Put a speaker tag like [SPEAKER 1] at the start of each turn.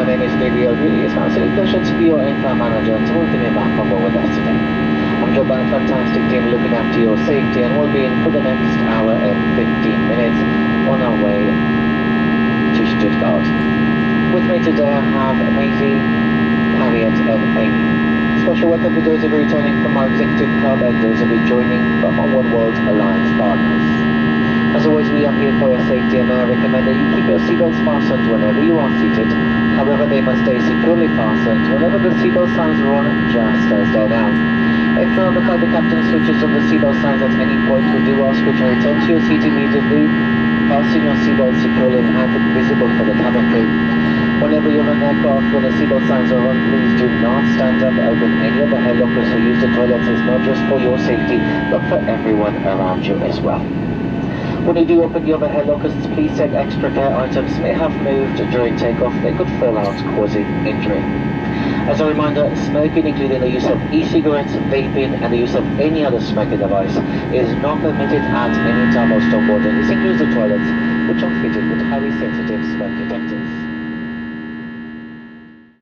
[SPEAKER 1] My name is Really. It's my absolute pleasure to be your in-flight manager and to welcome you back on board with us today. I'm joined by a fantastic team looking after your safety and well-being for the next hour and 15 minutes on our way to Stuttgart. With me today I have Maisie, Harriet and Amy. Special welcome to those of you returning from our executive club and those of you joining from our One World Alliance partners. As always, we are here for your safety and I recommend that you keep your seatbelts fastened whenever you are seated. However, they must stay securely fastened whenever the seatbelt signs are on, just as they're now. If you're on the flight, the captain switches on the seatbelt signs at any point. We do ask you to return to your seat immediately. Fasten your seatbelt securely and have it visible for the cabin crew. Whenever you're on an aircraft when the seatbelt signs are on, please do not stand up, open any of the head lockers or use the toilets. It's not just for your safety, but for everyone around you as well. When you do open the overhead lockers, please take extra care. Items may have moved during takeoff. They could fall out, causing injury. As a reminder, smoking, including the use of e-cigarettes, vaping, and the use of any other smoking device, is not permitted at any time whilst on board. This includes the toilets, which are fitted with highly sensitive smoke detectors.